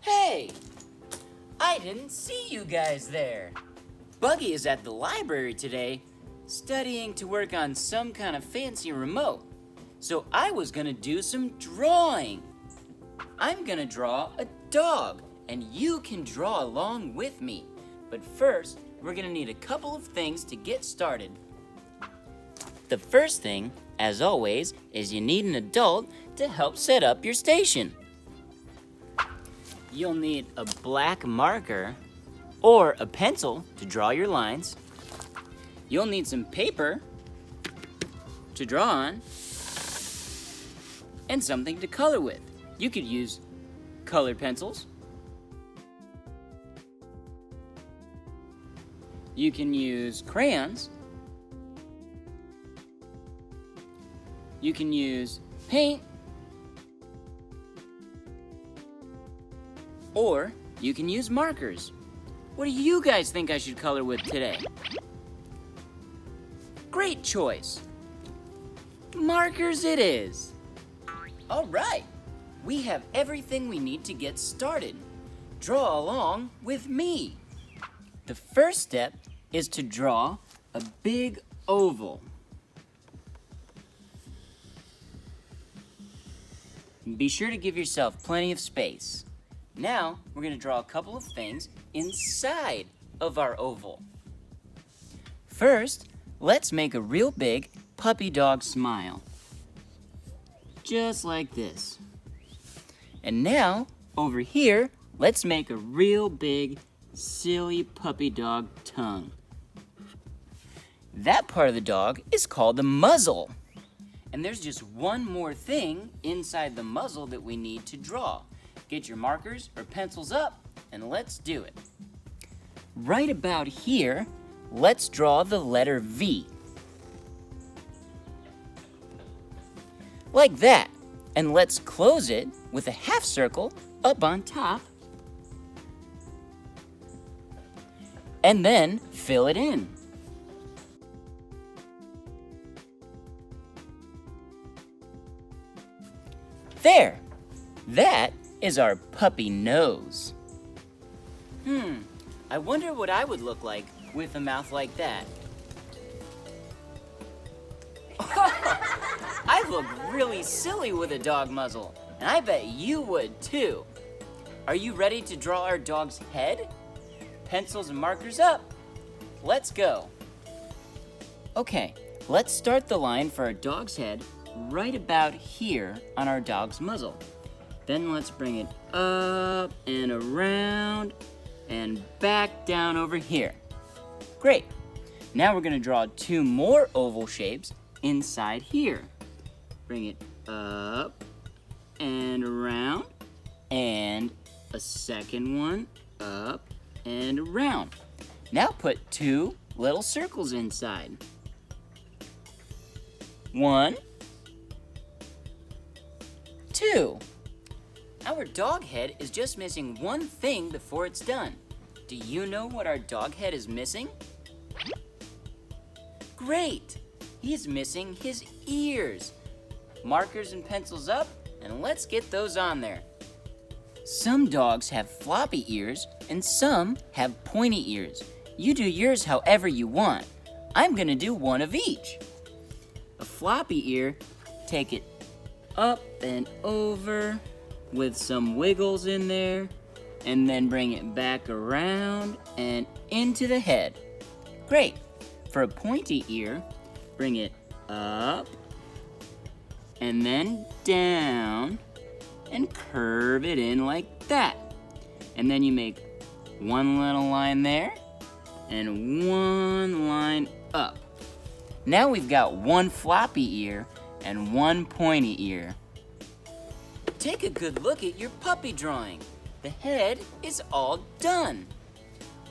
Hey! I didn't see you guys there. Buggy is at the library today, studying to work on some kind of fancy remote. So I was gonna do some drawing. I'm gonna draw a dog, and you can draw along with me. But first, we're gonna need a couple of things to get started. The first thing, as always, is you need an adult to help set up your station. You'll need a black marker or a pencil to draw your lines. You'll need some paper to draw on and something to color with. You could use colored pencils. You can use crayons. You can use paint. Or you can use markers. What do you guys think I should color with today? Great choice. Markers it is. All right, we have everything we need to get started. Draw along with me. The first step is to draw a big oval. Be sure to give yourself plenty of space. Now, we're gonna draw a couple of things inside of our oval. First, let's make a real big puppy dog smile. Just like this. And now, over here, let's make a real big, silly puppy dog tongue. That part of the dog is called the muzzle. And there's just one more thing inside the muzzle that we need to draw. Get your markers or pencils up, and let's do it. Right about here, let's draw the letter V. Like that. And let's close it with a half circle up on top. And then fill it in. There. That is our puppy nose. I wonder what I would look like with a mouth like that. I look really silly with a dog muzzle, and I bet you would too. Are you ready to draw our dog's head? Pencils and markers up. Let's go. Okay, let's start the line for our dog's head right about here on our dog's muzzle. Then let's bring it up and around and back down over here. Great. Now we're gonna draw two more oval shapes inside here. Bring it up and around, and a second one up and around. Now put two little circles inside. 1, 2. Our dog head is just missing one thing before it's done. Do you know what our dog head is missing? Great! He's missing his ears. Markers and pencils up, and let's get those on there. Some dogs have floppy ears, and some have pointy ears. You do yours however you want. I'm gonna do one of each. A floppy ear, take it up and over with some wiggles in there, and then bring it back around and into the head. Great. For a pointy ear, bring it up and then down and curve it in like that. And then you make one little line there and one line up. Now we've got one floppy ear and one pointy ear. Take a good look at your puppy drawing. The head is all done.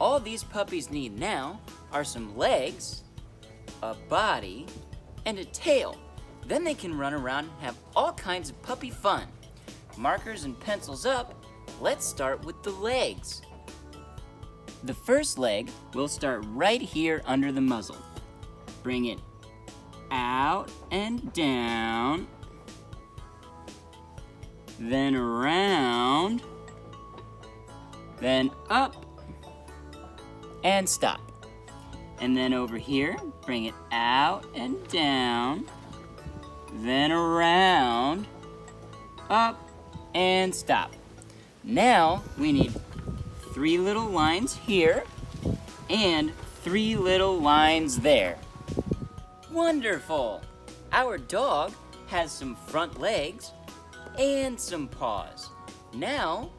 All these puppies need now are some legs, a body, and a tail. Then they can run around and have all kinds of puppy fun. Markers and pencils up, let's start with the legs. The first leg will start right here under the muzzle. Bring it out and down, then around then up, and stop. And then over here, bring it out and down, then around, up, and stop. Now we need 3 little lines here and 3 little lines there. Wonderful! Our dog has some front legs and some paws. Now,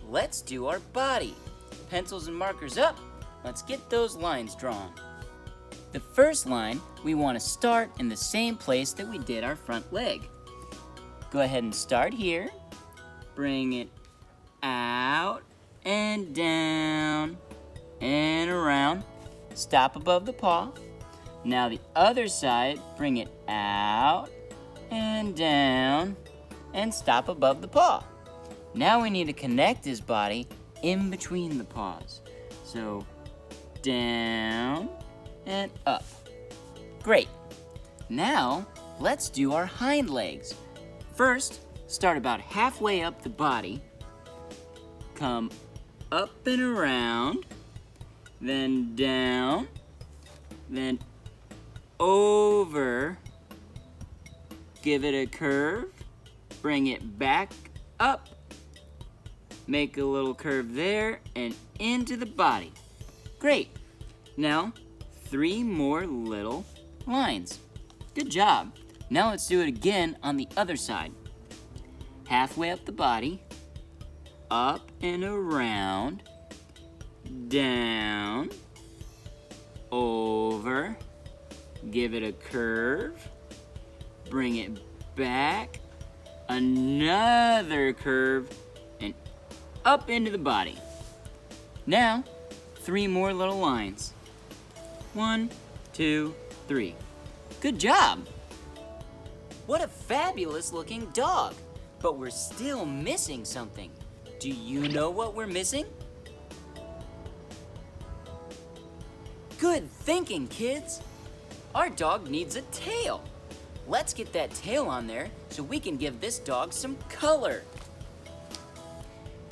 let's do our body. Pencils and markers up. Let's get those lines drawn. The first line, we want to start in the same place that we did our front leg. Go ahead and start here. Bring it out and down and around. Stop above the paw. Now the other side, bring it out and down and stop above the paw. Now we need to connect his body in between the paws. So down and up. Great. Now let's do our hind legs. First, start about halfway up the body. Come up and around, then down, then over. Give it a curve, bring it back up, make a little curve there, and into the body. Great. Now, 3 more little lines. Good job. Now let's do it again on the other side. Halfway up the body, up and around, down, over, give it a curve, bring it back, another curve, and up into the body. Now, 3 more little lines. 1, 2, 3. Good job! What a fabulous looking dog! But we're still missing something. Do you know what we're missing? Good thinking, kids! Our dog needs a tail. Let's get that tail on there so we can give this dog some color.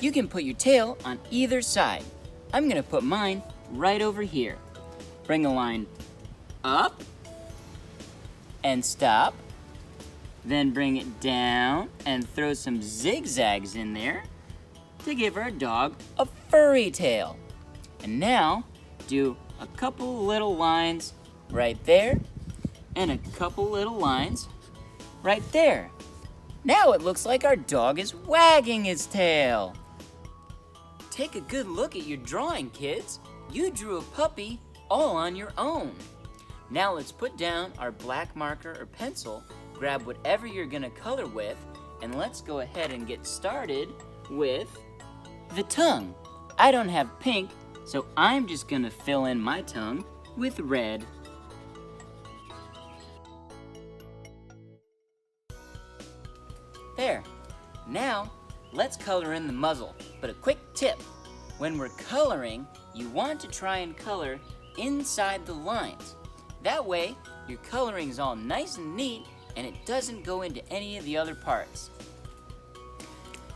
You can put your tail on either side. I'm gonna put mine right over here. Bring a line up and stop. Then bring it down and throw some zigzags in there to give our dog a furry tail. And now do a couple little lines right there and a couple little lines right there. Now it looks like our dog is wagging his tail. Take a good look at your drawing, kids. You drew a puppy all on your own. Now let's put down our black marker or pencil, grab whatever you're gonna color with, and let's go ahead and get started with the tongue. I don't have pink, so I'm just gonna fill in my tongue with red. There. Now, let's color in the muzzle. But a quick tip, when we're coloring, you want to try and color inside the lines. That way, your coloring's all nice and neat and it doesn't go into any of the other parts.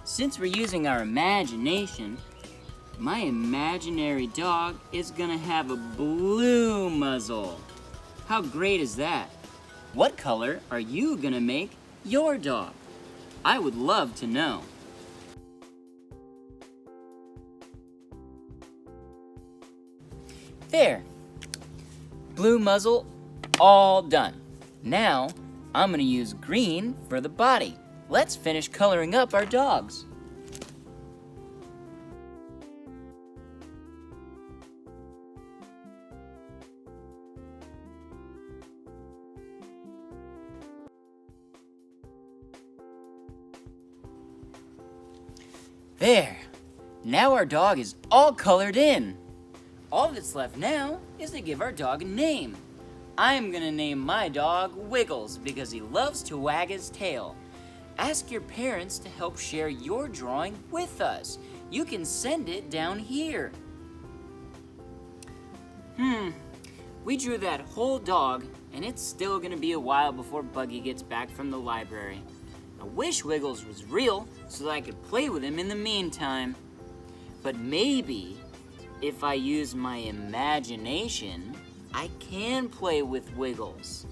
Since we're using our imagination, my imaginary dog is gonna have a blue muzzle. How great is that? What color are you gonna make your dog? I would love to know. There. Blue muzzle, all done. Now, I'm gonna use green for the body. Let's finish coloring up our dogs. There. Now our dog is all colored in. All that's left now is to give our dog a name. I'm gonna name my dog Wiggles because he loves to wag his tail. Ask your parents to help share your drawing with us. You can send it down here. We drew that whole dog, and it's still gonna be a while before Buggy gets back from the library. I wish Wiggles was real so that I could play with him in the meantime. But maybe if I use my imagination, I can play with Wiggles.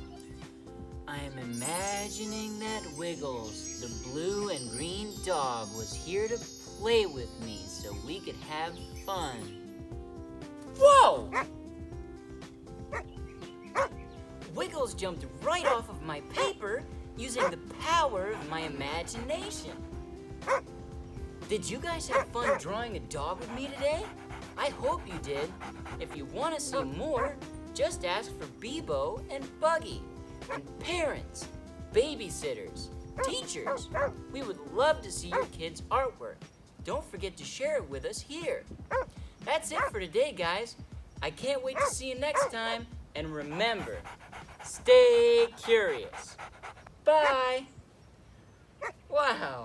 I am imagining that Wiggles, the blue and green dog, was here to play with me so we could have fun. Whoa! Wiggles jumped right off of my paper using the power of my imagination. Did you guys have fun drawing a dog with me today? I hope you did. If you want to see more, just ask for Bebo and Buggy. And parents, babysitters, teachers, we would love to see your kids' artwork. Don't forget to share it with us here. That's it for today, guys. I can't wait to see you next time. And remember, stay curious. Bye. Wow.